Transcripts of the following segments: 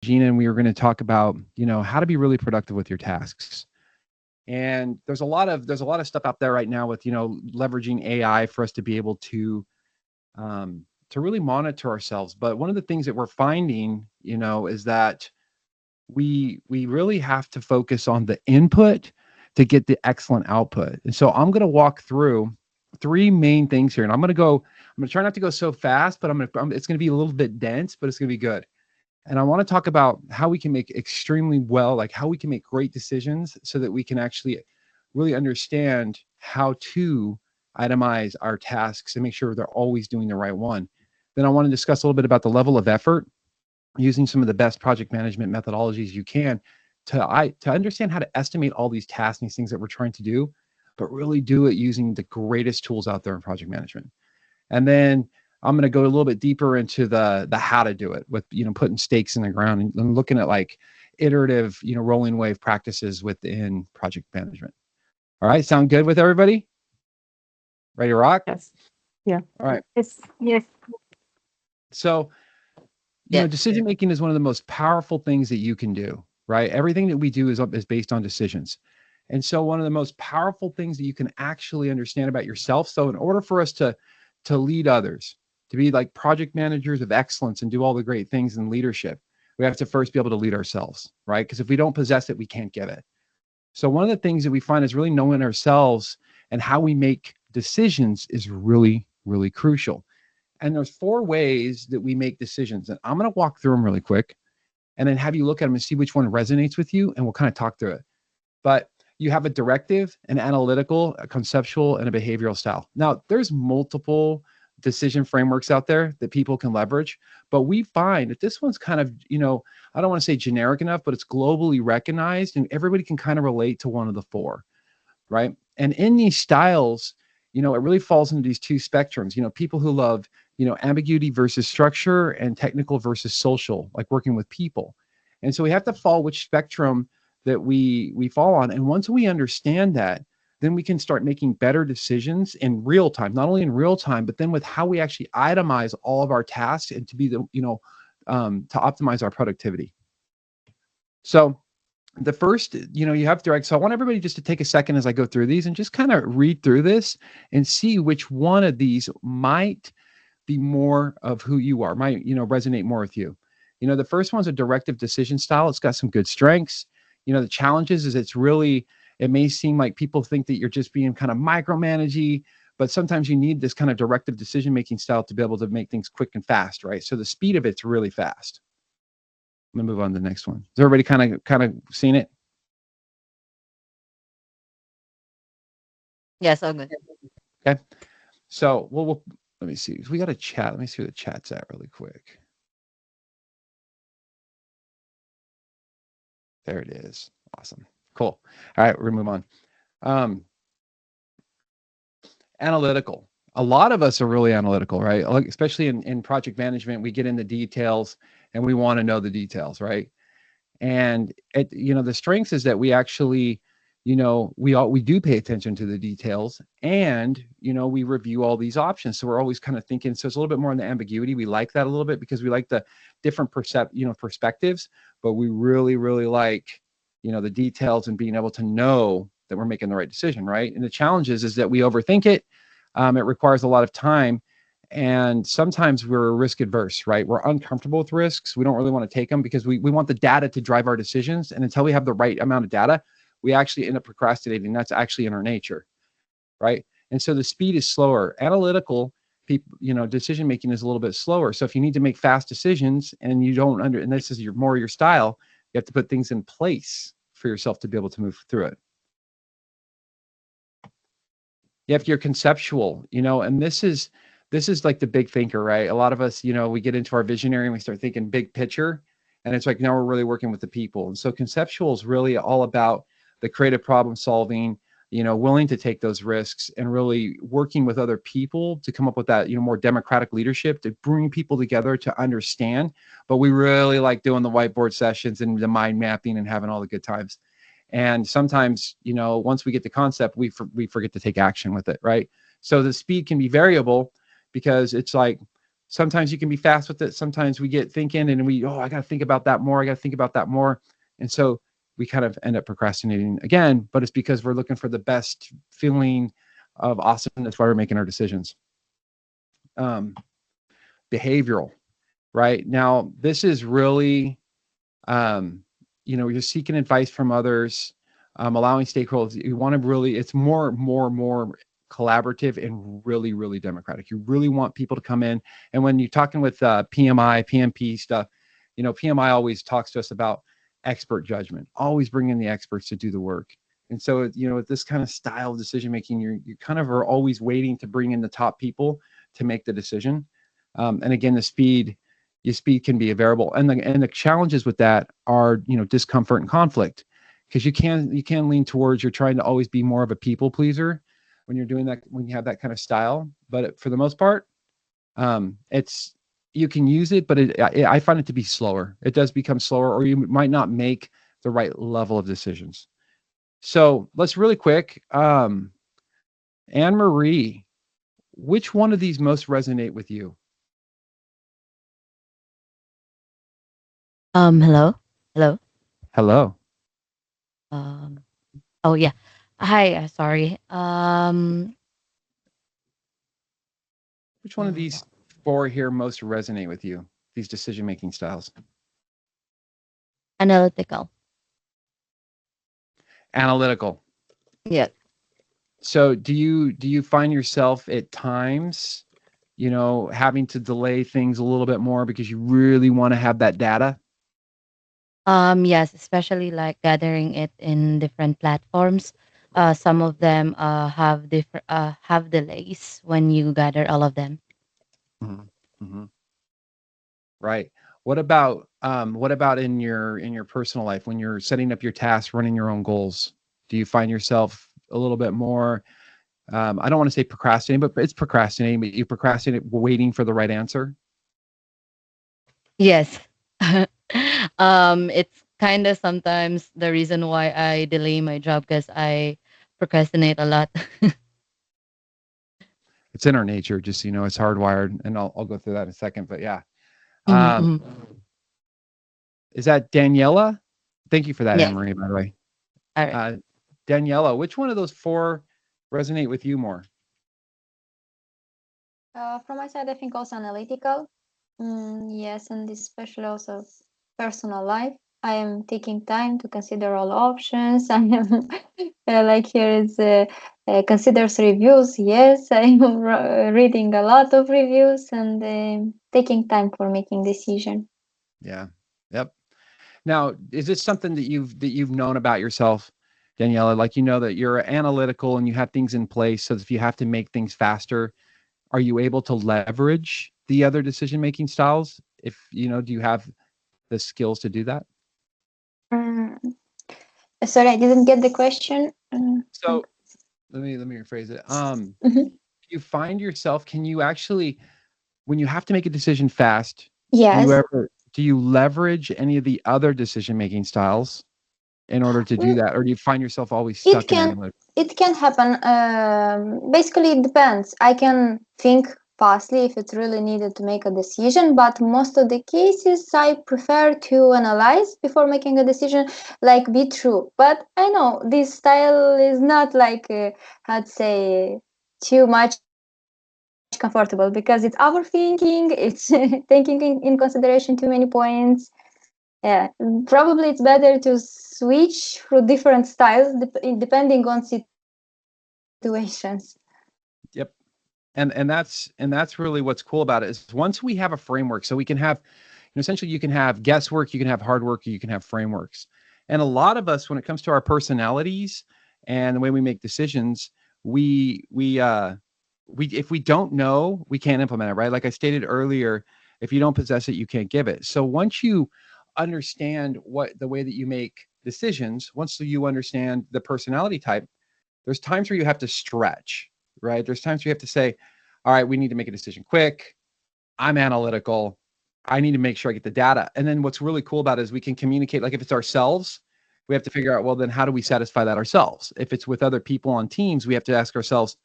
Gina, and we were going to talk about, how to be really productive with your tasks. And there's a lot of stuff out there right now with, leveraging AI for us to be able to really monitor ourselves. But one of the things that we're finding, is that we really have to focus on the input to get the excellent output. And so I'm going to walk through three main things here, and I'm going to try not to go so fast, but it's going to be a little bit dense, but it's going to be good. And I want to talk about how we can make extremely well, like how we can make great decisions so that we can actually really understand how to itemize our tasks and make sure they're always doing the right one. Then I want to discuss a little bit about the level of effort, using some of the best project management methodologies you can to understand how to estimate all these tasks and these things that we're trying to do, but really do it using the greatest tools out there in project management. And then I'm going to go a little bit deeper into the how to do it with, putting stakes in the ground and looking at like iterative, rolling wave practices within project management. All right. Sound good with everybody? Ready to rock? Yes. Yeah. All right. Yes. So, decision making is one of the most powerful things that you can do, right? Everything that we do is based on decisions. And so one of the most powerful things that you can actually understand about yourself. So in order for us to lead others, to be like project managers of excellence and do all the great things in leadership, we have to first be able to lead ourselves, right? Because if we don't possess it, we can't get it. So one of the things that we find is really knowing ourselves and how we make decisions is really, really crucial. And there's 4 ways that we make decisions. And I'm going to walk through them really quick and then have you look at them and see which one resonates with you. And we'll kind of talk through it. But you have a directive, an analytical, a conceptual, and a behavioral style. Now, there's multiple decision frameworks out there that people can leverage, but we find that this one's kind of, I don't want to say generic enough, but it's globally recognized and everybody can kind of relate to one of the 4, right? And in these styles, it really falls into these 2 spectrums, people who love, ambiguity versus structure and technical versus social, like working with people. And so we have to follow which spectrum that we fall on. And once we understand that, then we can start making better decisions in real time, not only in real time, but then with how we actually itemize all of our tasks and to be the, to optimize our productivity. So the first, you have direct. So I want everybody just to take a second as I go through these and just kind of read through this and see which one of these might be more of who you are, might, resonate more with you. The first one's a directive decision style. It's got some good strengths. The challenges is it may seem like people think that you're just being kind of micromanagey, but sometimes you need this kind of directive decision-making style to be able to make things quick and fast, right? So the speed of it's really fast. I'm gonna move on to the next one. Is everybody kind of seen it? Yes, all good. Okay. So we'll let me see. We got a chat. Let me see where the chat's at really quick. There it is. Awesome. Cool. All right, we're gonna move on. Analytical. A lot of us are really analytical, right? Especially in project management, we get in the details and we want to know the details, right? And the strengths is that we actually, we do pay attention to the details and, we review all these options. So we're always kind of thinking, so it's a little bit more on the ambiguity. We like that a little bit because we like the different perspectives, but we really, really like, the details and being able to know that we're making the right decision, right? And the challenge is that we overthink it. It requires a lot of time. And sometimes we're risk adverse, right? We're uncomfortable with risks. We don't really want to take them because we want the data to drive our decisions. And until we have the right amount of data, we actually end up procrastinating. That's actually in our nature, right? And so the speed is slower. Analytical people, decision making is a little bit slower. So if you need to make fast decisions and you don't and this is more your style, you have to put things in place for yourself to be able to move through it. If you're conceptual, and this is like the big thinker, right? A lot of us, we get into our visionary and we start thinking big picture, and it's like now we're really working with the people. And so conceptual is really all about the creative problem solving, willing to take those risks and really working with other people to come up with that, more democratic leadership to bring people together to understand. But we really like doing the whiteboard sessions and the mind mapping and having all the good times. And sometimes, once we get the concept, we forget to take action with it, right? So the speed can be variable because it's like Sometimes you can be fast with it. Sometimes we get thinking and I got to think about that more. I got to think about that more. And so we kind of end up procrastinating again, but it's because we're looking for the best feeling of awesomeness while we're making our decisions. Um, Behavioral, right? Now, this is really, you're seeking advice from others, allowing stakeholders. You want to really, it's more collaborative and really, really democratic. You really want people to come in. And when you're talking with PMI, PMP stuff, PMI always talks to us about expert judgment, always bringing the experts to do the work. And so, with this kind of style of decision making, you kind of are always waiting to bring in the top people to make the decision. And again, your speed can be a variable, and the challenges with that are discomfort and conflict, because you can lean towards you're trying to always be more of a people pleaser when you're doing that, when you have that kind of style. But for the most part, it's you can use it, but I find it to be slower. It does become slower, or you might not make the right level of decisions. So let's really quick, Anne Marie, which one of these most resonate with you? Hello? Hello? Hello. Um, oh yeah. Hi, sorry. Which one of Um, these four here most resonate with you? These decision-making styles. Analytical. Analytical. Yeah. So do you find yourself at times, having to delay things a little bit more because you really want to have that data? Yes, especially like gathering it in different platforms. Some of them have delays when you gather all of them. Mhm. Mhm. Right. What about in your personal life when you're setting up your tasks, running your own goals? Do you find yourself a little bit more, I don't want to say procrastinating, but it's procrastinating, but you procrastinate waiting for the right answer? Yes. It's kind of sometimes the reason why I delay my job because I procrastinate a lot. It's in our nature, just it's hardwired, and I'll go through that in a second. But yeah, Mhm, um, mhm. is that Daniela? Thank you for that, Anne Yes. Marie. By the way, All right. uh, Daniela, which one of those four resonate with you more? From my side, I think also analytical. Yes, and especially also personal life. I am taking time to consider all options. I am like here is considers reviews. Yes, I am reading a lot of reviews and taking time for making decision. Yeah. Yep. Now, is this something that you've known about yourself, Daniela? Like that you're analytical and you have things in place, so if you have to make things faster, are you able to leverage the other decision making styles? If do you have the skills to do that? Mm, Sorry, I didn't get the question. So let me rephrase it. Mhm. You find yourself, can you actually, when you have to make a decision fast, Yes. do you leverage any of the other decision making styles in order to do Mm, that, or do you find yourself always It stuck in can analytics? it can happen. Basically, it depends. I can think fastly if it's really needed to make a decision, but most of the cases I prefer to analyze before making a decision, like be true. But I know this style is not like I'd say too much comfortable because it's overthinking. It's taking in consideration too many points. Yeah, probably it's better to switch through different styles depending on situations. Yep. And that's really what's cool about it, is once we have a framework, so we can have, essentially you can have guesswork, you can have hard work, or you can have frameworks. And a lot of us, when it comes to our personalities and the way we make decisions, we if we don't know, we can't implement it, right? Like I stated earlier, if you don't possess it, you can't give it. So once you understand what the way that you make decisions, once you understand the personality type, there's times where you have to stretch, right? There's times where you have to say, all right, we need to make a decision quick. I'm analytical. I need to make sure I get the data. And then what's really cool about it is we can communicate. Like if it's ourselves, we have to figure out, well, then how do we satisfy that ourselves? If it's with other people on teams, we have to ask ourselves,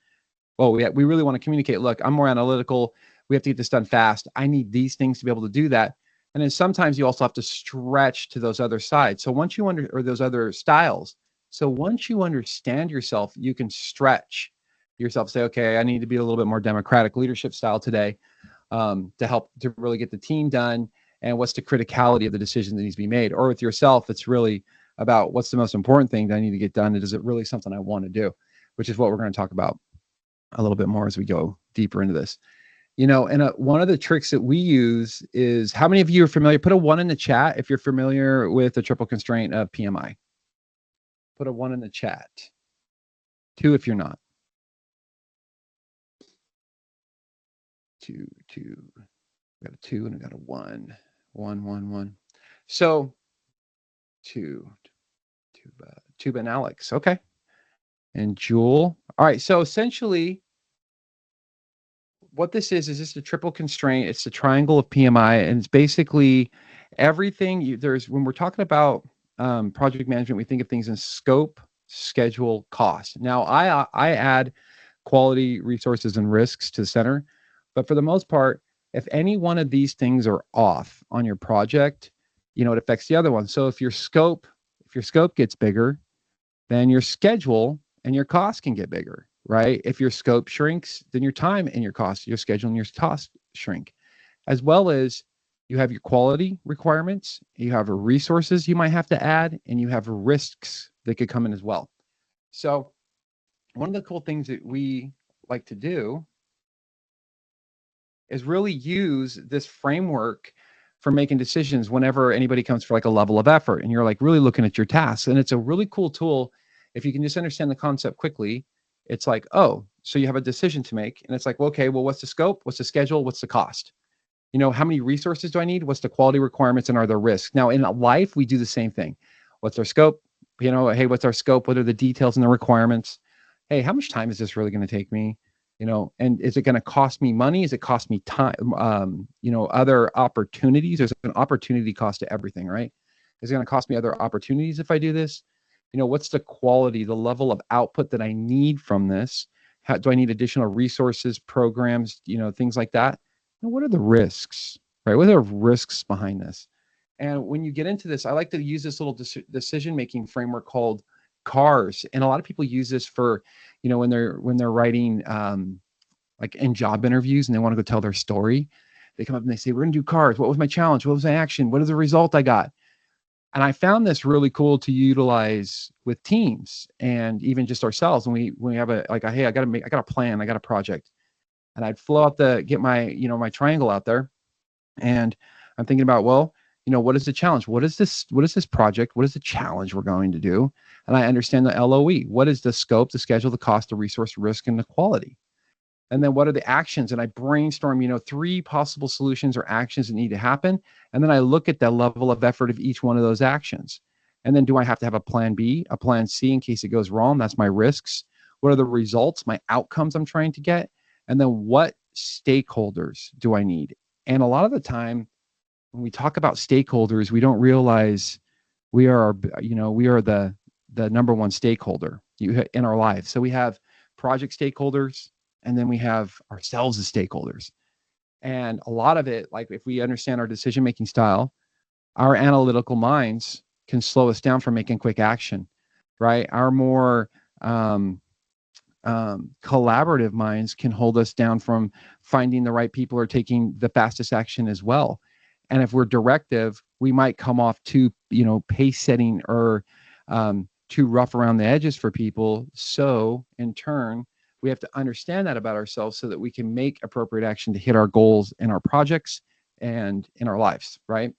well, we really want to communicate. Look, I'm more analytical. We have to get this done fast. I need these things to be able to do that. And then sometimes you also have to stretch to those other sides. So once you or those other styles. So once you understand yourself, you can stretch yourself, say, okay, I need to be a little bit more democratic leadership style today, to help to really get the team done. And what's the criticality of the decision that needs to be made? Or with yourself, it's really about what's the most important thing that I need to get done. And is it really something I want to do? Which is what we're going to talk about a little bit more as we go deeper into this. And one of the tricks that we use is, how many of you are familiar? Put a 1 in the chat if you're familiar with the triple constraint of PMI. Put a 1 in the chat. 2 if you're not. 2. We got a 2 and we got a 1. 1, 1, 1. So 2. Tuba and Alex. Okay. And Jewel. All right. So essentially, what this is just a triple constraint. It's the triangle of PMI, and it's basically everything. There's when we're talking about project management, we think of things in scope, schedule, cost. Now, I add quality, resources, and risks to the center, but for the most part, if any one of these things are off on your project, it affects the other one. So if your scope gets bigger, then your schedule and your cost can get bigger, right? If your scope shrinks, then your time and your cost, your schedule and your cost shrink, as well as you have your quality requirements, you have resources you might have to add, and you have risks that could come in as well. So one of the cool things that we like to do is really use this framework for making decisions whenever anybody comes for like a level of effort and you're like really looking at your tasks. And it's a really cool tool. If you can just understand the concept quickly, it's like, oh, so you have a decision to make. And it's like, well, okay, well, what's the scope? What's the schedule? What's the cost? How many resources do I need? What's the quality requirements, and are there risks? Now, in life, we do the same thing. What's our scope? Hey, what's our scope? What are the details and the requirements? Hey, how much time is this really going to take me? And is it going to cost me money? Is it cost me time? Other opportunities. There's an opportunity cost to everything, right? Is it going to cost me other opportunities if I do this? What's the quality, the level of output that I need from this? Do I need additional resources, programs, things like that? What are the risks, right? What are the risks behind this? And when you get into this, I like to use this little decision-making framework called CARS. And a lot of people use this for, when they're writing, like in job interviews and they want to go tell their story, they come up and they say, we're going to do CARS. What was my challenge? What was my action? What is the result I got? And I found this really cool to utilize with teams and even just ourselves. And we have hey, I got a plan. I got a project. And I'd flow out get my, my triangle out there. And I'm thinking about, well, what is the challenge? What is this project? What is the challenge we're going to do? And I understand the LOE. What is the scope, the schedule, the cost, the resource, risk, and the quality? And then what are the actions? And I brainstorm, 3 possible solutions or actions that need to happen. And then I look at the level of effort of each one of those actions. And then do I have to have a plan B, a plan C in case it goes wrong? That's my risks. What are the results, my outcomes I'm trying to get? And then what stakeholders do I need? And a lot of the time when we talk about stakeholders, we don't realize we are the number one stakeholder in our lives. So we have project stakeholders, and then we have ourselves as stakeholders. And a lot of it, like if we understand our decision-making style, our analytical minds can slow us down from making quick action, right? Our more collaborative minds can hold us down from finding the right people or taking the fastest action as well. And if we're directive, we might come off too, pace setting or too rough around the edges for people. So in turn, we have to understand that about ourselves so that we can make appropriate action to hit our goals in our projects and in our lives, right?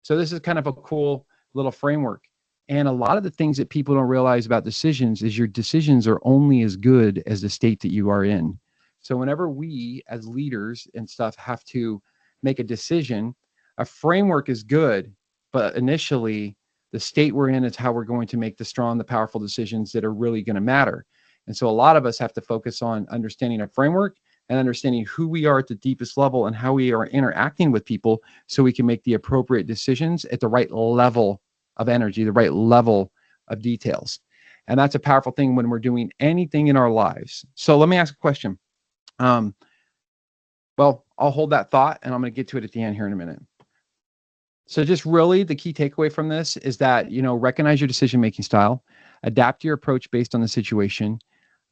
So this is kind of a cool little framework. And a lot of the things that people don't realize about decisions is your decisions are only as good as the state that you are in. So whenever we as leaders and stuff have to make a decision, a framework is good, but initially the state we're in is how we're going to make the strong, the powerful decisions that are really going to matter. And so a lot of us have to focus on understanding a framework and understanding who we are at the deepest level and how we are interacting with people so we can make the appropriate decisions at the right level of energy, the right level of details. And that's a powerful thing when we're doing anything in our lives. So let me ask a question. Well, I'll hold that thought, and I'm going to get to it at the end here in a minute. So just really the key takeaway from this is that, recognize your decision-making style, adapt your approach based on the situation,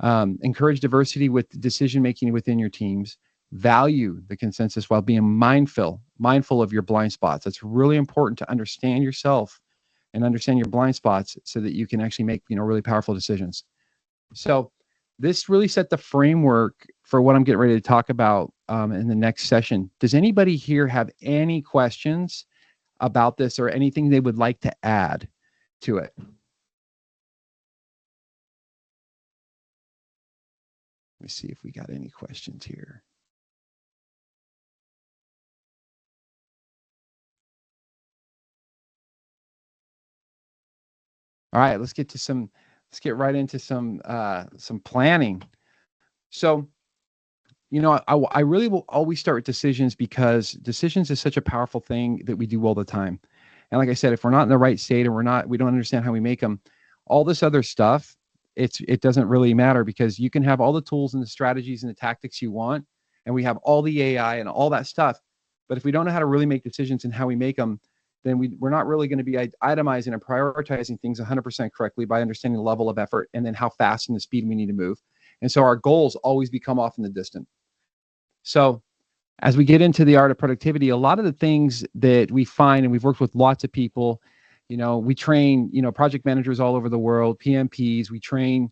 encourage diversity with decision-making within your teams, value the consensus while being mindful of your blind spots. That's really important to understand yourself and understand your blind spots so that you can actually make, really powerful decisions. So this really set the framework for what I'm getting ready to talk about in the next session. Does anybody here have any questions about this or anything they would like to add to it? Let me see if we got any questions here. All right, let's get right into some planning. So, I really will always start with decisions because decisions is such a powerful thing that we do all the time. And like I said, if we're not in the right state and we don't understand how we make them, all this other stuff, it doesn't really matter because you can have all the tools and the strategies and the tactics you want, and we have all the AI and all that stuff. But if we don't know how to really make decisions and how we make them, then we're not really going to be itemizing and prioritizing things 100% correctly by understanding the level of effort and then how fast and the speed we need to move. And so our goals always become off in the distant. So as we get into the art of productivity, a lot of the things that we find, and we've worked with lots of people, we train, project managers all over the world, PMPs, we train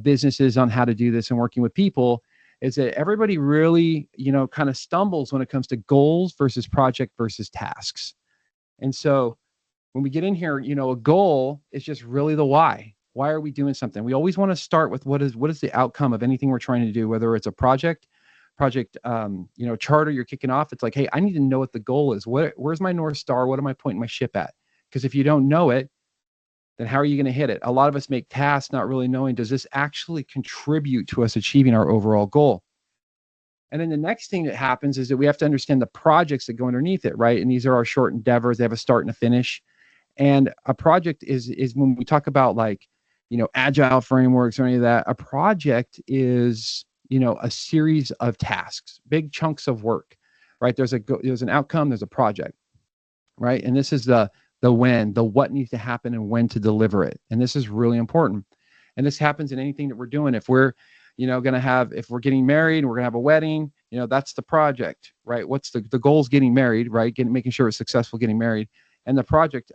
businesses on how to do this and working with people, is that everybody really, kind of stumbles when it comes to goals versus project versus tasks. And so when we get in here, a goal is just really the why. Why are we doing something? We always want to start with what is the outcome of anything we're trying to do, whether it's a project charter you're kicking off. It's like, hey, I need to know what the goal is. Where's my North Star? What am I pointing my ship at? Because if you don't know it, then how are you going to hit it? A lot of us make tasks not really knowing, does this actually contribute to us achieving our overall goal? And then the next thing that happens is that we have to understand the projects that go underneath it, right? And these are our short endeavors. They have a start and a finish. And a project is when we talk about agile frameworks or any of that, a project is, a series of tasks, big chunks of work, right? There's an outcome, there's a project, right? And this is the what needs to happen and when to deliver it. And this is really important. And this happens in anything that we're doing. If we're, if we're getting married and we're going to have a wedding, that's the project, right? What's the goal is getting married, right? Making sure it's successful getting married. And the project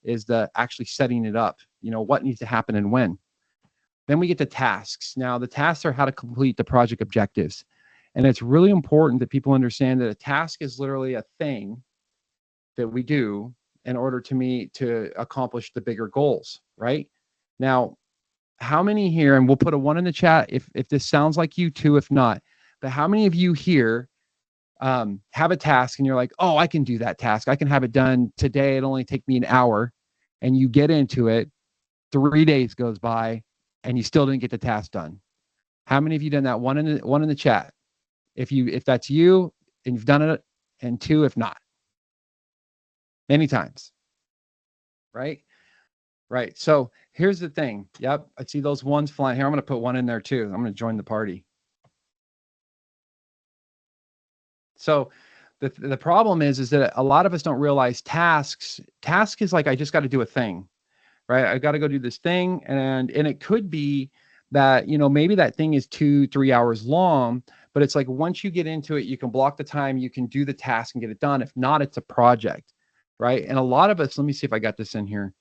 is the actually setting it up, what needs to happen and when. Then we get to tasks. Now the tasks are how to complete the project objectives. And it's really important that people understand that a task is literally a thing that we do in order to accomplish the bigger goals, right? Now, how many here, and we'll put a 1 in the chat if this sounds like you too, if not, but how many of you here have a task and you're like, oh, I can do that task. I can have it done today. It'll only take me an hour. And you get into it, 3 days goes by and you still didn't get the task done. How many of you done that? One in the chat. If that's you and you've done it, and 2, if not. Many times. Right? Right. So here's the thing. Yep. I see those ones flying here. I'm going to put 1 in there too. I'm going to join the party. So the problem is that a lot of us don't realize tasks. Task is like, I just got to do a thing, right? I got to go do this thing. And it could be that, maybe that thing is 2-3 hours long, but it's like, once you get into it, you can block the time, you can do the task and get it done. If not, it's a project, right? And a lot of us, let me see if I got this in here.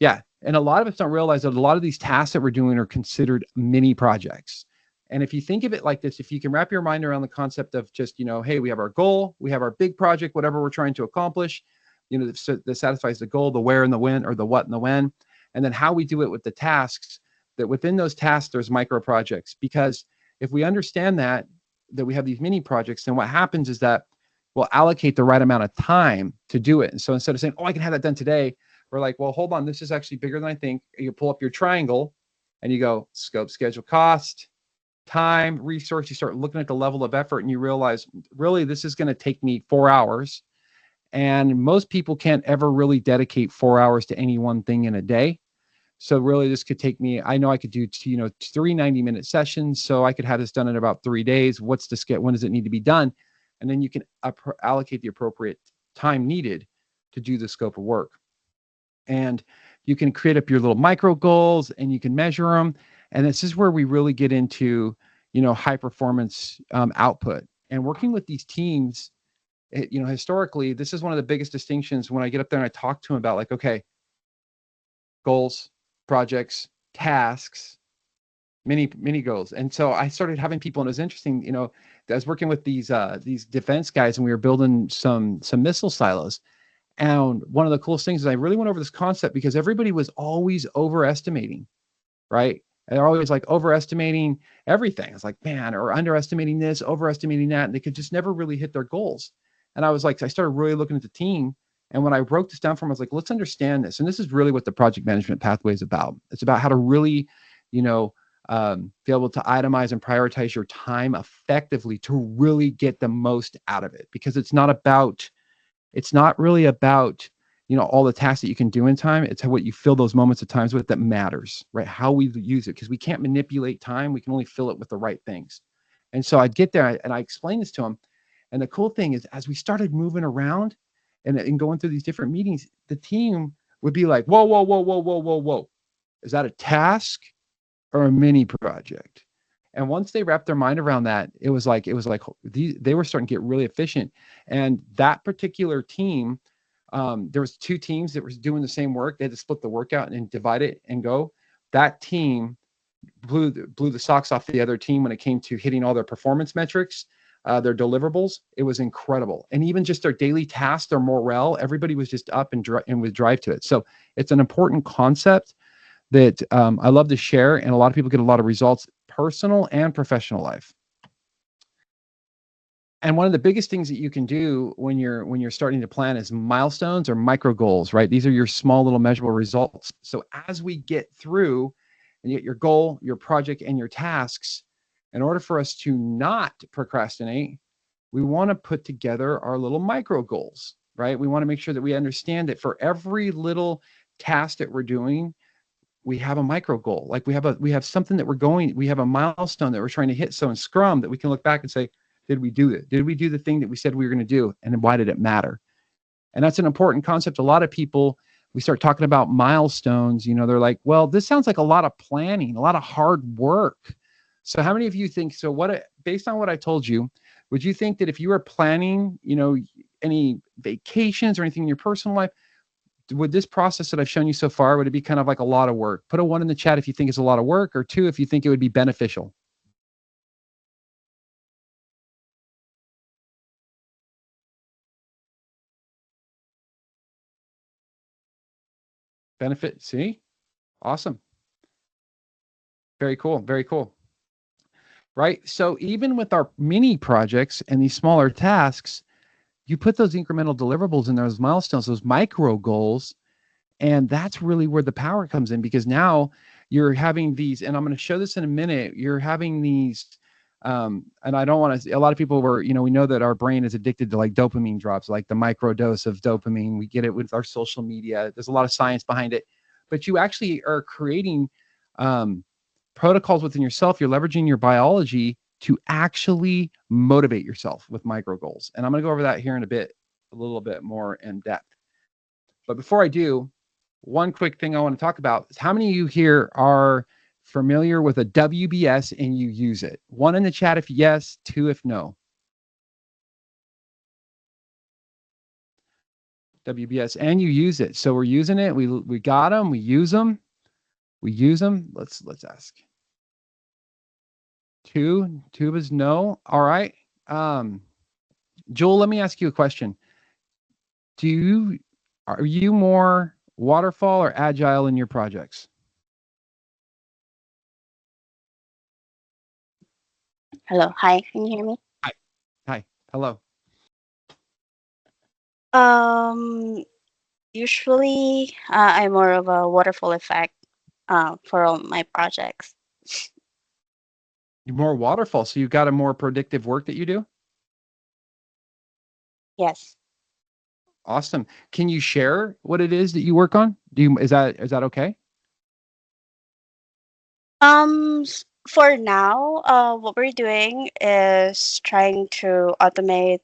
Yeah. And a lot of us don't realize that a lot of these tasks that we're doing are considered mini projects. And if you think of it like this, if you can wrap your mind around the concept of just, hey, we have our goal, we have our big project, whatever we're trying to accomplish, that satisfies the goal, the where and the when, or the what and the when, and then how we do it with the tasks, that within those tasks, there's micro projects. Because if we understand that we have these mini projects, then what happens is that we'll allocate the right amount of time to do it. And so instead of saying, oh, I can have that done today, we're like, well, hold on, this is actually bigger than I think. You pull up your triangle and you go scope, schedule, cost, time, resource. You start looking at the level of effort and you realize, really, this is going to take me 4 hours. And most people can't ever really dedicate 4 hours to any one thing in a day. So really, this could take me, I know I could do, 3 90-minute sessions. So I could have this done in about 3 days. What's the schedule? When does it need to be done? and then you can allocate the appropriate time needed to do the scope of work. And you can create up your little micro goals and you can measure them. And this is where we really get into, high performance output and working with these teams. Historically, this is one of the biggest distinctions when I get up there and I talk to them about, like, okay, goals, projects, tasks, mini goals. And so I started having people, and it was interesting, I was working with these defense guys, and we were building some missile silos. And one of the coolest things is I really went over this concept because everybody was always overestimating, right? And they're always like overestimating everything. It's like, man, or underestimating this, overestimating that. And they could just never really hit their goals. And I was like, I started really looking at the team. And when I broke this down for them, I was like, let's understand this. And this is really what the project management pathway is about. It's about how to really, be able to itemize and prioritize your time effectively to really get the most out of it. Because it's not really about, all the tasks that you can do in time. It's what you fill those moments of times with that matters, right? How we use it, because we can't manipulate time. We can only fill it with the right things. And so I'd get there and I explained this to them. And the cool thing is, as we started moving around and going through these different meetings, the team would be like, whoa, whoa, whoa, whoa, whoa, whoa, whoa. Is that a task or a mini project? And once they wrapped their mind around that, it was like they were starting to get really efficient. And that particular team, there was two teams that were doing the same work. They had to split the work out and divide it and go. That team blew the socks off the other team when it came to hitting all their performance metrics, their deliverables. It was incredible. And even just their daily tasks, their morale, everybody was just up and with drive to it. So it's an important concept that I love to share, and a lot of people get a lot of results, personal and professional life. And one of the biggest things that you can do when you're starting to plan is milestones or micro goals, right? These are your small little measurable results. So as we get through and get your goal, your project, and your tasks, in order for us to not procrastinate, we want to put together our little micro goals, right? We want to make sure that we understand that for every little task that we're doing, we have a micro goal. Like we have something that we have a milestone that we're trying to hit. So in Scrum, that we can look back and say, did we do it? Did we do the thing that we said we were going to do? And then why did it matter? And that's an important concept. A lot of people, we start talking about milestones, they're like, well, this sounds like a lot of planning, a lot of hard work. So how many of you think, based on what I told you, would you think that if you were planning, any vacations or anything in your personal life, would this process that I've shown you so far, would it be kind of like a lot of work? Put a 1 in the chat if you think it's a lot of work, or 2 if you think it would be beneficial. Benefit, see? Awesome. Very cool. Very cool. Right? So even with our mini projects and these smaller tasks, you put those incremental deliverables in those milestones, those micro goals, and that's really where the power comes in, because now you're having these, and I'm going to show this in a minute, you're having these, and I don't want to, a lot of people we know that our brain is addicted to like dopamine drops, like the micro dose of dopamine. We get it with our social media. There's a lot of science behind it, but you actually are creating protocols within yourself. You're leveraging your biology to actually motivate yourself with micro goals. And I'm going to go over that here in a little bit more in depth. But before I do, one quick thing I want to talk about is how many of you here are familiar with a WBS and you use it? 1 in the chat if yes, 2 if no. WBS, and you use it. So we're using it. We got them. We use them. Let's ask. 2 is no. All right. Joel, let me ask you a question. Are you more waterfall or agile in your projects? Hello. Hi. Can you hear me? Hi. Hello. Um, Usually, I'm more of a waterfall effect for all my projects. You're more waterfall, so you've got a more predictive work that you do? Yes. Awesome. Can you share what it is that you work on? Is that okay? For now, what we're doing is trying to automate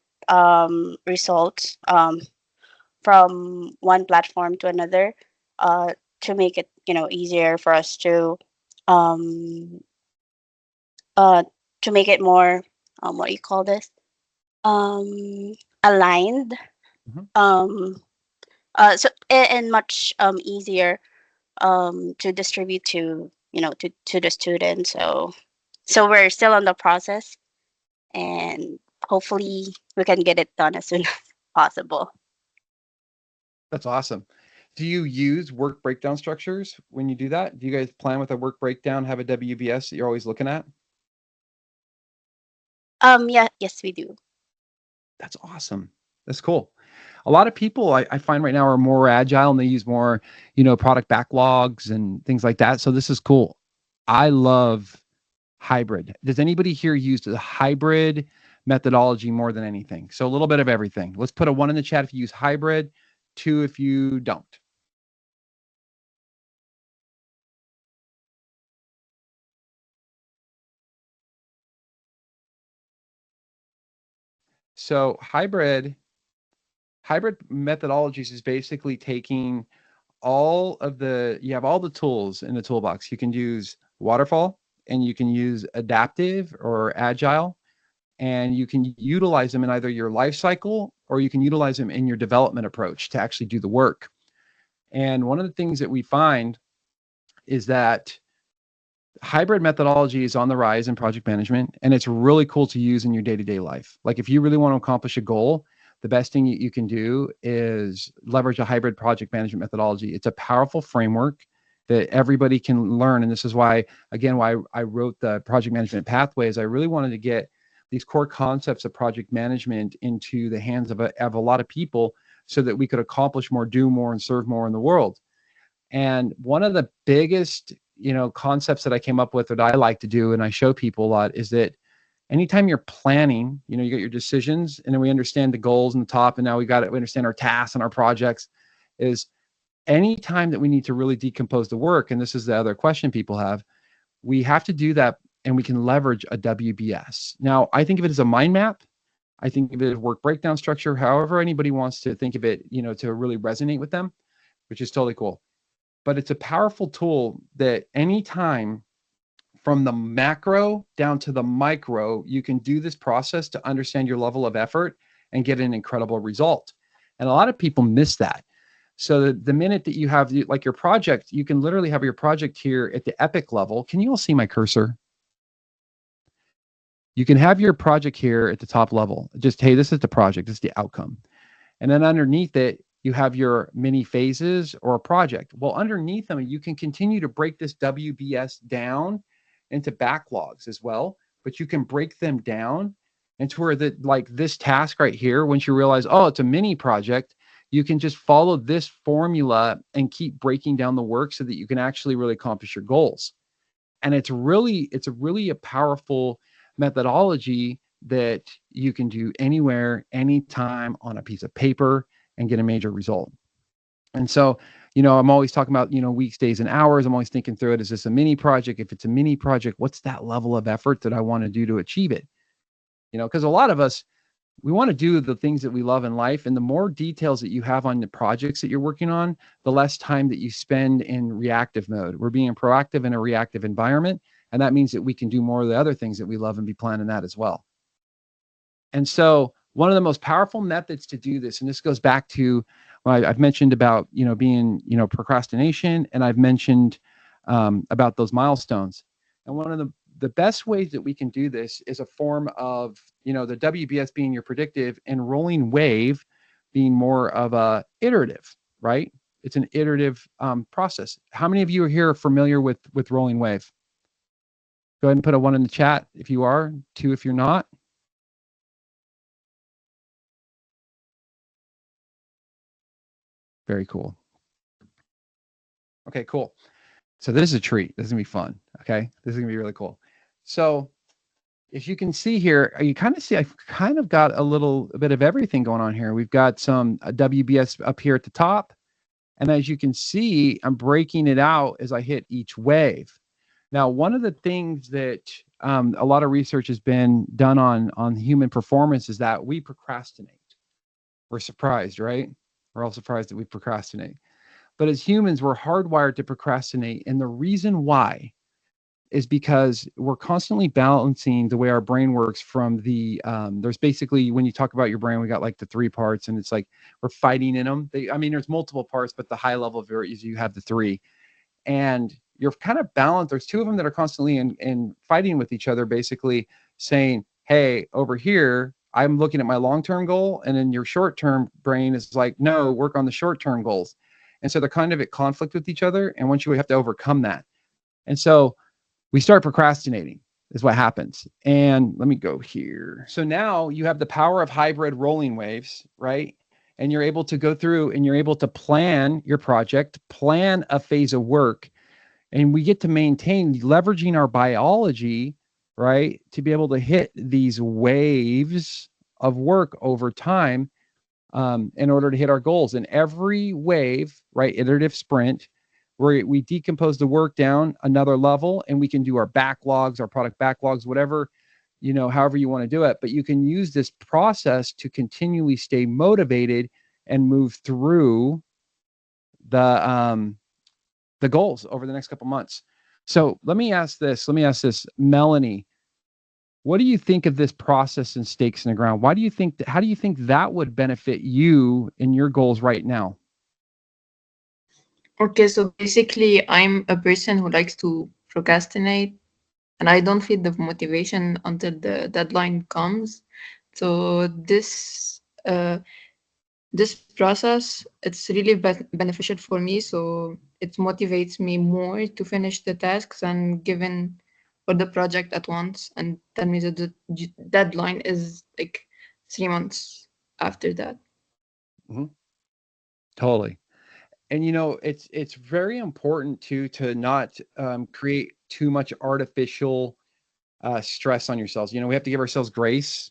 results from one platform to another, uh, to make it easier for us um, uh, to make it more, what do you call this, um, aligned, Mhm. um, and much easier to distribute to to the students. So we're still on the process, and hopefully we can get it done as soon as possible. That's awesome. Do you use work breakdown structures when you do that? Do you guys plan with a work breakdown, have a WBS that you're always looking at? Yeah, yes, we do. That's awesome. That's cool. A lot of people I find right now are more agile and they use more, product backlogs and things like that. So this is cool. I love hybrid. Does anybody here use the hybrid methodology more than anything? So a little bit of everything. Let's put a one in the chat if you use hybrid, two if you don't. So hybrid methodologies is basically taking you have all the tools in the toolbox. You can use waterfall and you can use adaptive or agile, and you can utilize them in either your life cycle or you can utilize them in your development approach to actually do the work. And one of the things that we find is that hybrid methodology is on the rise in project management, and it's really cool to use in your day-to-day life. Like if you really want to accomplish a goal, the best thing you can do is leverage a hybrid project management methodology. It's a powerful framework that everybody can learn, and this is why, again, why I wrote the project management pathways. I really wanted to get these core concepts of project management into the hands of a lot of people so that we could accomplish more, do more, and serve more in the world. And one of the biggest, concepts that I came up with that I like to do and I show people a lot is that anytime you're planning, you get your decisions and then we understand the goals and the top, and now we understand our tasks and our projects, is anytime that we need to really decompose the work, and this is the other question people have, we have to do that and we can leverage a WBS. Now, I think of it as a mind map. I think of it as work breakdown structure, however anybody wants to think of it, to really resonate with them, which is totally cool. But it's a powerful tool that anytime from the macro down to the micro, you can do this process to understand your level of effort and get an incredible result. And a lot of people miss that. So the minute that you have like your project, you can literally have your project here at the epic level. Can you all see my cursor? You can have your project here at the top level. Just, hey, this is the project, this is the outcome. And then underneath it, you have your mini phases or a project. Well, underneath them, you can continue to break this WBS down into backlogs as well, but you can break them down into where like this task right here, once you realize, oh, it's a mini project, you can just follow this formula and keep breaking down the work so that you can actually really accomplish your goals. And it's a powerful methodology that you can do anywhere, anytime on a piece of paper and get a major result. And so, I'm always talking about, weeks, days, and hours. I'm always thinking through it. Is this a mini project? If it's a mini project, what's that level of effort that I want to do to achieve it? Because a lot of us, we want to do the things that we love in life. And the more details that you have on the projects that you're working on, the less time that you spend in reactive mode. We're being proactive in a reactive environment. And that means that we can do more of the other things that we love and be planning that as well. And so one of the most powerful methods to do this, and this goes back to what I've mentioned about, being, procrastination, and I've mentioned about those milestones. And one of the best ways that we can do this is a form of, the WBS being your predictive and rolling wave being more of a iterative, right? It's an iterative process. How many of you are here familiar with rolling wave? Go ahead and put a one in the chat if you are, two if you're not. Very cool. Okay, cool. So this is a treat. This is gonna be fun. Okay, this is gonna be really cool. So as you can see here, you kind of see I've kind of got a bit of everything going on here. We've got some WBS up here at the top, and as you can see, I'm breaking it out as I hit each wave. Now, one of the things that a lot of research has been done on human performance is that we procrastinate. We're surprised, right? We're all surprised that we procrastinate. But as humans, we're hardwired to procrastinate. And the reason why is because we're constantly balancing the way our brain works from there's basically, when you talk about your brain, we got like the three parts, and it's like we're fighting in them. I mean, there's multiple parts, but the high level of it is you have the three. And you're kind of balanced. There's two of them that are constantly in fighting with each other, basically saying, hey, over here, I'm looking at my long-term goal. And then your short-term brain is like, no, work on the short-term goals. And so they're kind of at conflict with each other. And once you have to overcome that. And so we start procrastinating is what happens. And let me go here. So now you have the power of hybrid rolling waves, right? And you're able to go through and you're able to plan your project, plan a phase of work, and we get to maintain leveraging our biology, right, to be able to hit these waves of work over time, in order to hit our goals. And every wave, right, iterative sprint, where we decompose the work down another level, and we can do our backlogs, our product backlogs, whatever, however you want to do it. But you can use this process to continually stay motivated and move through the goals over the next couple months. So let me ask this, Melanie, what do you think of this process and stakes in the ground? How do you think that would benefit you in your goals right now? Okay, so basically, I'm a person who likes to procrastinate, and I don't feel the motivation until the deadline comes. So this process, it's really beneficial for me. So it motivates me more to finish the tasks and given for the project at once, and tell me that the deadline is like 3 months after that. Mm-hmm. Totally. And it's very important to not create too much artificial stress on yourselves. We have to give ourselves grace.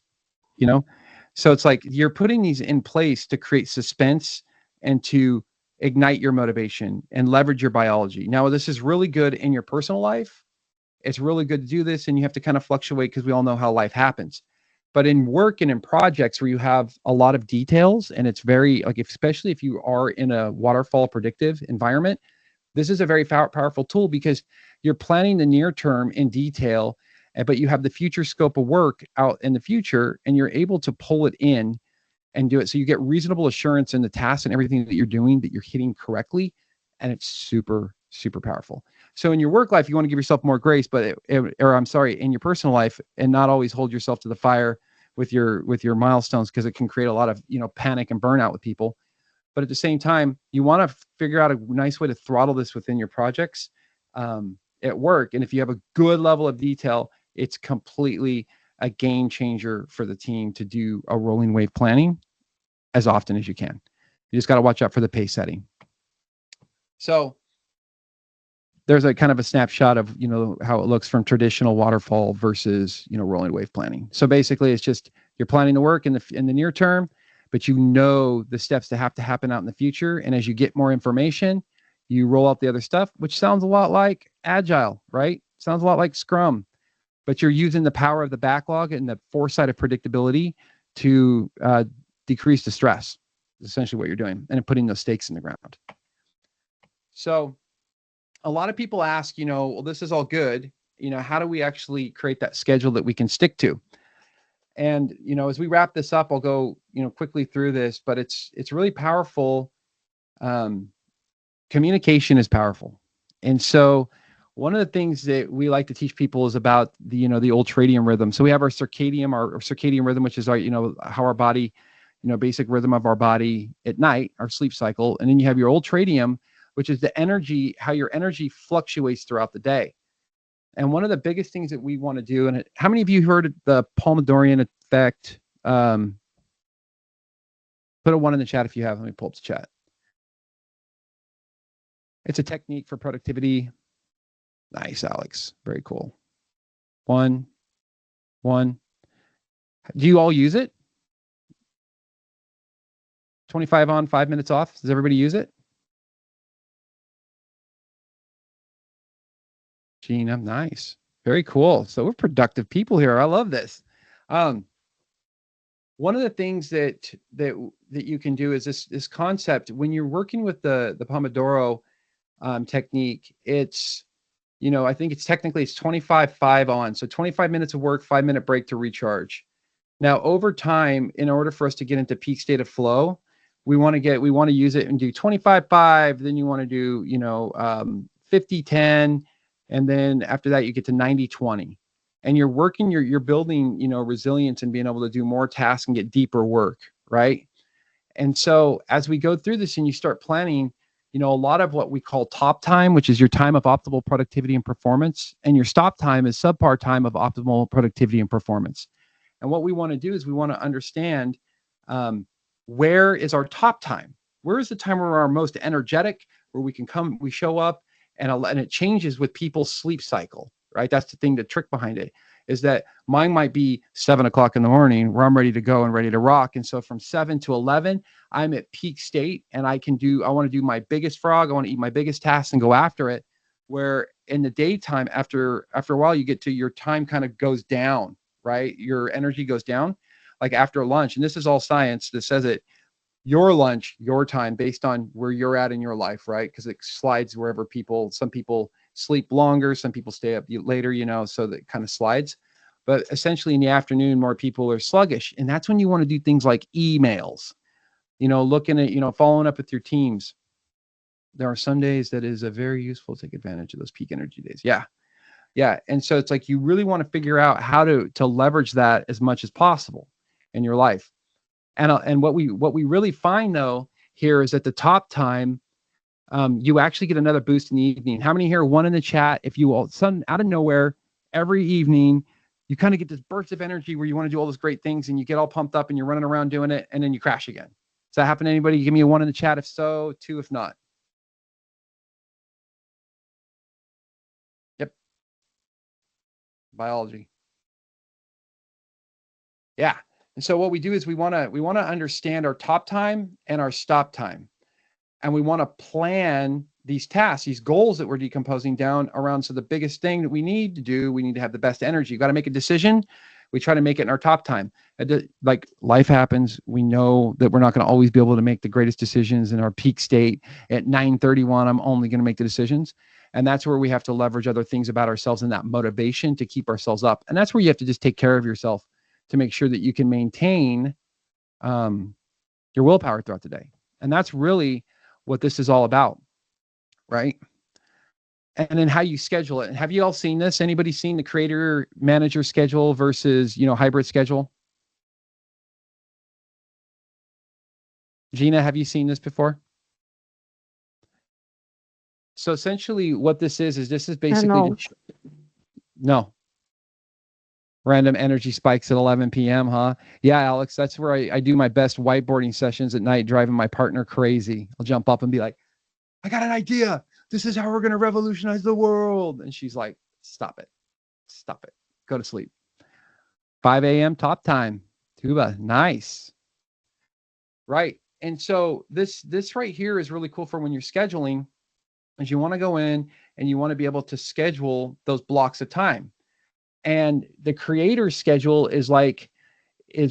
So it's like you're putting these in place to create suspense and to ignite your motivation and leverage your biology. Now, this is really good in your personal life. It's really good to do this, and you have to kind of fluctuate because we all know how life happens. But in work and in projects where you have a lot of details, and it's very like, especially if you are in a waterfall predictive environment, this is a very powerful tool because you're planning the near term in detail, but you have the future scope of work out in the future, and you're able to pull it in and do it. So you get reasonable assurance in the tasks and everything that you're doing that you're hitting correctly. And it's super, super powerful. So in your work life, you want to give yourself more grace, or I'm sorry, in your personal life, and not always hold yourself to the fire with your milestones, because it can create a lot of, panic and burnout with people. But at the same time, you want to figure out a nice way to throttle this within your projects at work. And if you have a good level of detail, it's completely a game changer for the team to do a rolling wave planning as often as you can. You just got to watch out for the pace setting. So there's a kind of a snapshot of, how it looks from traditional waterfall versus, rolling wave planning. So basically it's just, you're planning the work in the near term, but the steps that have to happen out in the future. And as you get more information, you roll out the other stuff, which sounds a lot like agile, right? Sounds a lot like Scrum, but you're using the power of the backlog and the foresight of predictability to decrease the stress, is essentially what you're doing, and putting those stakes in the ground. So a lot of people ask, well, this is all good. How do we actually create that schedule that we can stick to? And, as we wrap this up, I'll go, quickly through this, but it's really powerful. Communication is powerful. And so one of the things that we like to teach people is about the ultradian rhythm. So we have our circadian rhythm, which is our, how our body, basic rhythm of our body at night, our sleep cycle. And then you have your ultradian, which is the energy, how your energy fluctuates throughout the day. And one of the biggest things that we want to do, and how many of you heard of the Pomodorian effect? Put a 1 in the chat if you have. Let me pull up the chat. It's a technique for productivity. Nice, Alex. Very cool. 1. Do you all use it? 25 on, 5 minutes off. Does everybody use it? Gina, nice. Very cool. So we're productive people here. I love this. Um, one of the things that you can do is this concept when you're working with the Pomodoro technique. It's I think it's technically it's 25-5 on. So 25 minutes of work, 5-minute break to recharge. Now, over time, in order for us to get into peak state of flow, we want to use it and do 25-5. Then you want to do 50-10, and then after that you get to 90-20, and you're working you're building resilience and being able to do more tasks and get deeper work, right? And so as we go through this and you start planning, a lot of what we call top time, which is your time of optimal productivity and performance, and your stop time is subpar time of optimal productivity and performance. And what we want to do is we want to understand where is our top time? Where is the time where we're our most energetic, where we show up, and it changes with people's sleep cycle, right? That's the thing, the trick behind it is that mine might be 7 o'clock in the morning where I'm ready to go and ready to rock. And so from 7 to 11, I'm at peak state and I want to do my biggest frog. I want to eat my biggest task and go after it. Where in the daytime, after a while, you get to your time kind of goes down, right? Your energy goes down like after lunch. And this is all science that says it, your lunch, your time based on where you're at in your life, right? Because it slides wherever some people sleep longer, some people stay up later, so that kind of slides. But essentially in the afternoon, more people are sluggish. And that's when you want to do things like emails, looking at, following up with your teams. There are some days that is a very useful to take advantage of those peak energy days. Yeah. Yeah. And so it's like you really want to figure out how to leverage that as much as possible in your life. And what we really find though here is at the top time, you actually get another boost in the evening. How many here? One in the chat. If you all sudden out of nowhere every evening, you kind of get this burst of energy where you want to do all those great things and you get all pumped up and you're running around doing it and then you crash again. Does that happen to anybody? Give me a one in the chat if so, two if not. Yep. Biology. Yeah. And so what we do is we want to understand our top time and our stop time. And we want to plan these tasks, these goals that we're decomposing down around. So the biggest thing that we need to do, we need to have the best energy. You got to make a decision. We try to make it in our top time. Like life happens. We know that we're not going to always be able to make the greatest decisions in our peak state at 9:31. I'm only going to make the decisions. And that's where we have to leverage other things about ourselves and that motivation to keep ourselves up. And that's where you have to just take care of yourself to make sure that you can maintain your willpower throughout the day. And that's really what this is all about, right? And then how you schedule it. And have you all seen this? Anybody seen the creator manager schedule versus, hybrid schedule? Gina, have you seen this before? So essentially what this is this is basically no. Random energy spikes at 11 p.m., huh? Yeah, Alex, that's where I do my best whiteboarding sessions at night, driving my partner crazy. I'll jump up and be like, I got an idea. This is how we're going to revolutionize the world. And she's like, stop it. Stop it. Go to sleep. 5 a.m. top time. Tuba. Nice. Right. And so this right here is really cool for when you're scheduling, is you want to go in and you want to be able to schedule those blocks of time. And the creator schedule is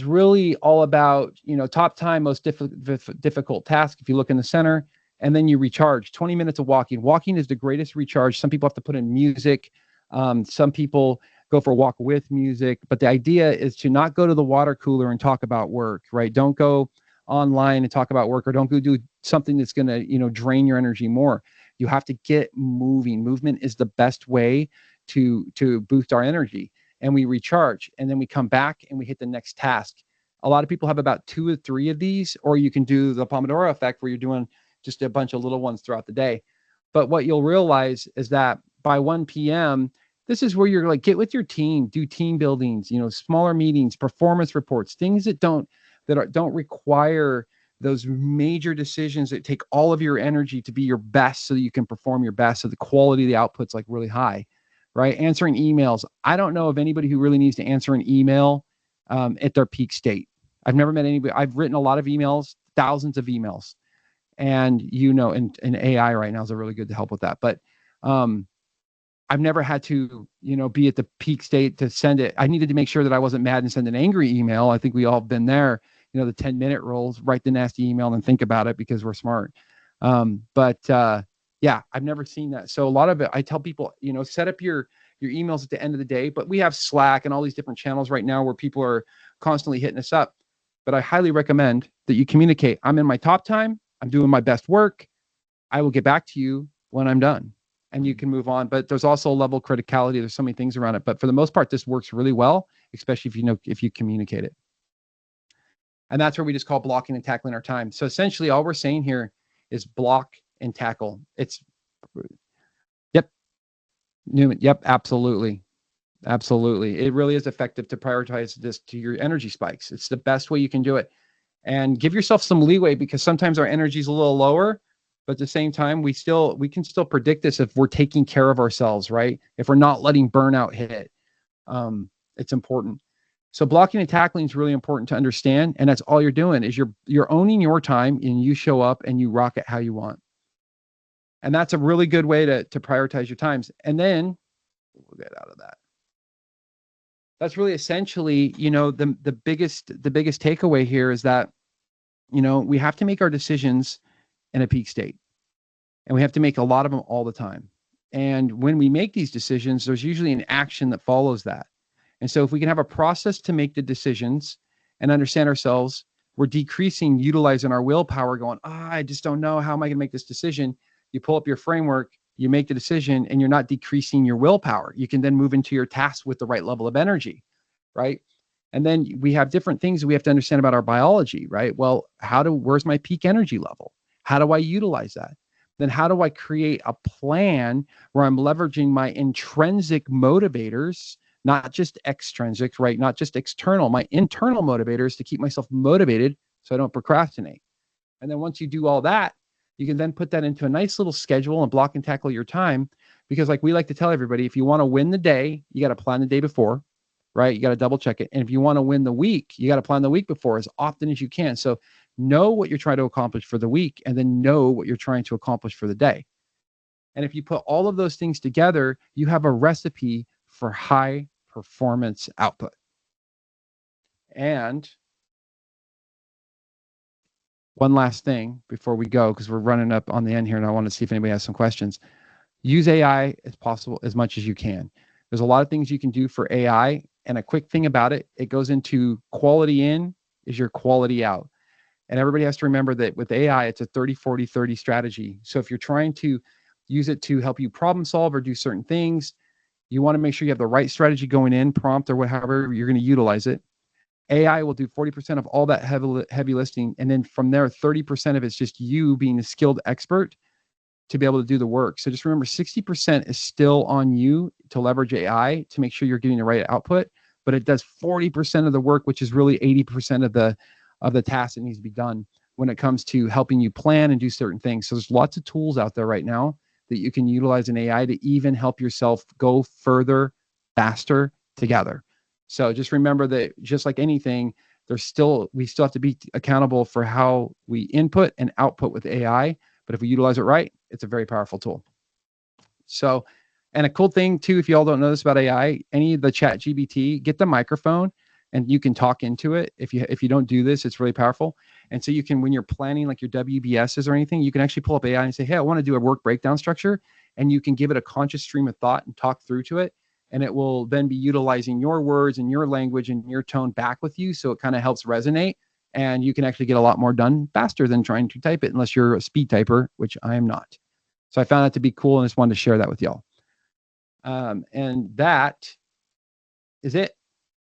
really all about, top time, most difficult task. If you look in the center, and then you recharge 20 minutes of walking. Walking is the greatest recharge. Some people have to put in music. Some people go for a walk with music, but the idea is to not go to the water cooler and talk about work, right? Don't go online and talk about work, or don't go do something that's going to, drain your energy more. You have to get moving. Movement is the best way to boost our energy, and we recharge, and then we come back and we hit the next task. A lot of people have about 2 or 3 of these, or you can do the Pomodoro effect where you're doing just a bunch of little ones throughout the day. But what you'll realize is that by 1 p.m., this is where you're like, get with your team, do team buildings, smaller meetings, performance reports, things that don't require those major decisions that take all of your energy to be your best so that you can perform your best. So the quality of the output's like really high, right? Answering emails. I don't know of anybody who really needs to answer an email at their peak state. I've never met anybody. I've written a lot of emails, thousands of emails. And and AI right now is really good to help with that. But I've never had to, be at the peak state to send it. I needed to make sure that I wasn't mad and send an angry email. I think we all have been there, the 10-minute rules, write the nasty email and think about it because we're smart. But yeah, I've never seen that. So a lot of it, I tell people, set up your emails at the end of the day, but we have Slack and all these different channels right now where people are constantly hitting us up. But I highly recommend that you communicate. I'm in my top time. I'm doing my best work. I will get back to you when I'm done, and you can move on. But there's also a level of criticality. There's so many things around it. But for the most part, this works really well, especially if you communicate it. And that's where we just call blocking and tackling our time. So essentially all we're saying here is block and tackle. It's yep. Newman. Yep. Absolutely. Absolutely. It really is effective to prioritize this to your energy spikes. It's the best way you can do it. And give yourself some leeway, because sometimes our energy is a little lower, but at the same time, we can still predict this if we're taking care of ourselves, right? If we're not letting burnout hit. It's important. So blocking and tackling is really important to understand. And that's all you're doing is you're owning your time, and you show up and you rock it how you want. And that's a really good way to prioritize your times. And then we'll get out of that. That's really essentially, the biggest takeaway here is that, we have to make our decisions in a peak state, and we have to make a lot of them all the time. And when we make these decisions, there's usually an action that follows that. And so if we can have a process to make the decisions and understand ourselves, we're decreasing utilizing our willpower, going, I just don't know, how am I going to make this decision? You pull up your framework, you make the decision, and you're not decreasing your willpower. You can then move into your task with the right level of energy, right? And then we have different things that we have to understand about our biology, right? Well, where's my peak energy level? How do I utilize that? Then how do I create a plan where I'm leveraging my intrinsic motivators, not just extrinsic, right? Not just external, my internal motivators to keep myself motivated so I don't procrastinate. And then once you do all that, you can then put that into a nice little schedule and block and tackle your time. Because like we like to tell everybody, if you want to win the day, you got to plan the day before, right? You got to double check it. And if you want to win the week, you got to plan the week before as often as you can. So know what you're trying to accomplish for the week, and then know what you're trying to accomplish for the day. And if you put all of those things together, you have a recipe for high performance output. And one last thing before we go, because we're running up on the end here and I want to see if anybody has some questions. Use AI as much as you can. There's a lot of things you can do for AI. And a quick thing about it, it goes into quality in is your quality out. And everybody has to remember that with AI, it's a 30-40-30 strategy. So if you're trying to use it to help you problem solve or do certain things, you want to make sure you have the right strategy going in, prompt or whatever you're going to utilize it. AI will do 40% of all that heavy lifting. And then from there, 30% of it's just you being a skilled expert to be able to do the work. So just remember, 60% is still on you to leverage AI to make sure you're getting the right output, but it does 40% of the work, which is really 80% of the task that needs to be done when it comes to helping you plan and do certain things. So there's lots of tools out there right now that you can utilize in AI to even help yourself go further, faster together. So just remember that just like anything, we still have to be accountable for how we input and output with AI. But if we utilize it right, it's a very powerful tool. So, and a cool thing too, if you all don't know this about AI, any of the chat GBT, get the microphone and you can talk into it. If you don't do this, it's really powerful. And so you can, when you're planning like your WBSs or anything, you can actually pull up AI and say, hey, I want to do a work breakdown structure. And you can give it a conscious stream of thought and talk through to it. And it will then be utilizing your words and your language and your tone back with you. So it kind of helps resonate. And you can actually get a lot more done faster than trying to type it, unless you're a speed typer, which I am not. So I found that to be cool and just wanted to share that with y'all. And that is it.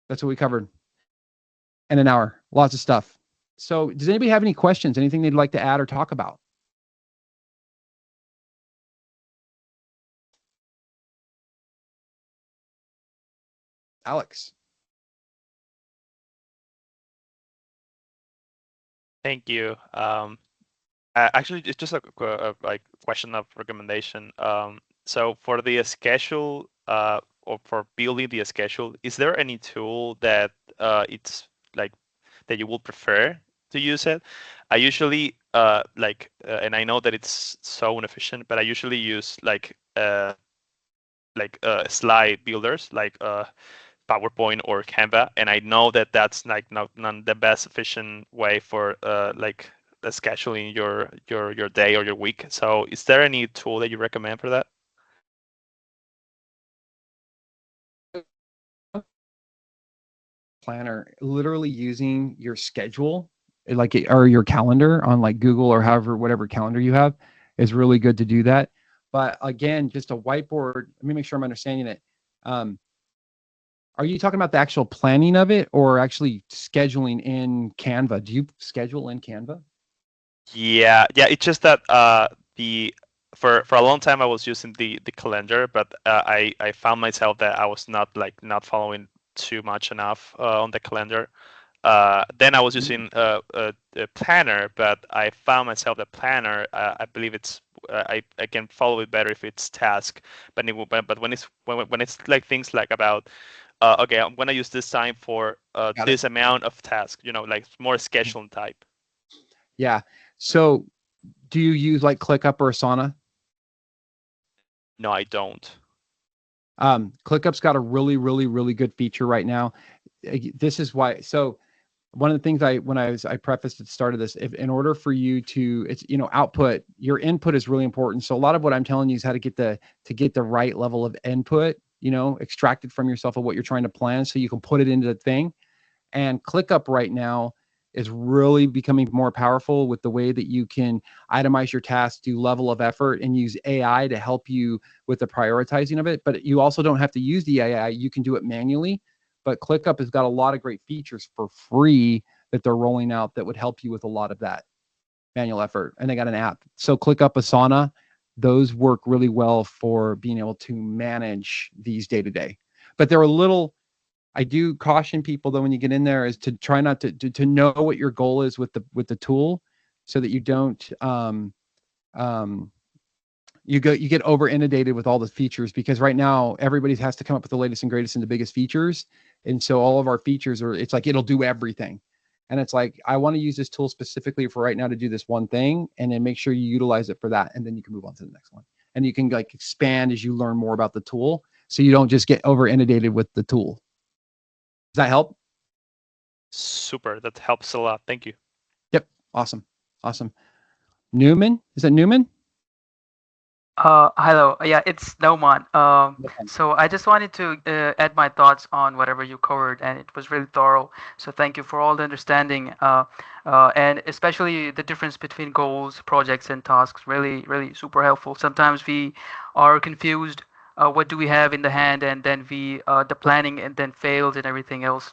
That's what we covered in an hour. Lots of stuff. So does anybody have any questions? Anything they'd like to add or talk about? Alex. Thank you. Actually, it's just a like question of recommendation. So for the schedule, or for building the schedule, is there any tool that it's like that you will prefer to use it? I usually and I know that it's so inefficient, but I usually use like like slide builders, like PowerPoint or Canva, and I know that that's like not the best efficient way for like scheduling your day or your week. So, is there any tool that you recommend for that? Planner, literally using your schedule, like or your calendar on like Google or however whatever calendar you have, is really good to do that. But again, just a whiteboard. Let me make sure I'm understanding it. Um, are you talking about the actual planning of it or actually scheduling in Canva? Do you schedule in Canva? Yeah, yeah. It's just that the for a long time I was using the calendar, but I found myself that I was not following too much enough on the calendar. Then I was using a planner, but I found myself that planner. I believe it's I can follow it better if it's task, but when it's like things like about okay, I'm gonna use this time for Got it. this amount of task, like more scheduling type. Yeah. So do you use like ClickUp or Asana? No, I don't. ClickUp's got a really, really, really good feature right now. This is why. So one of the things I prefaced at the start of this, if in order for you to, it's, output, your input is really important. So a lot of what I'm telling you is how to get the right level of input, extracted from yourself of what you're trying to plan so you can put it into the thing. And ClickUp right now is really becoming more powerful with the way that you can itemize your tasks, do level of effort, and use AI to help you with the prioritizing of it. But you also don't have to use the AI. You can do it manually. But ClickUp has got a lot of great features for free that they're rolling out that would help you with a lot of that manual effort. And they got an app. So ClickUp, Asana, those work really well for being able to manage these day to day. But they're a little, I do caution people though when you get in there is to try not to know what your goal is with the tool, so that you don't um, you get over inundated with all the features, because right now everybody has to come up with the latest and greatest and the biggest features, and so all of our features are, it's like it'll do everything, and it's like I want to use this tool specifically for right now to do this one thing, and then make sure you utilize it for that, and then you can move on to the next one, and you can like expand as you learn more about the tool, so you don't just get over inundated with the tool. Does that help? Super. That helps a lot. Thank you. Yep. Awesome. Awesome. Newman? Is it Newman? Hello. Yeah, it's Nauman. Okay. So I just wanted to add my thoughts on whatever you covered, and it was really thorough. So thank you for all the understanding, and especially the difference between goals, projects, and tasks. Really, really super helpful. Sometimes we are confused. What do we have in the hand, and then the planning and then fails, and everything else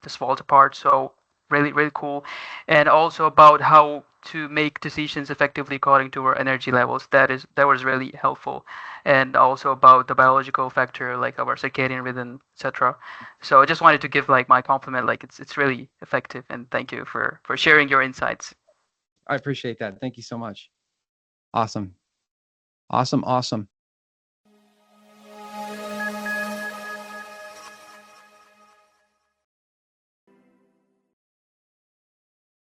just falls apart. So really, really cool. And also about how to make decisions effectively according to our energy levels. That was really helpful. And also about the biological factor, like our circadian rhythm, etc. So I just wanted to give like my compliment. Like it's really effective. And thank you for sharing your insights. I appreciate that. Thank you so much. Awesome. Awesome. Awesome.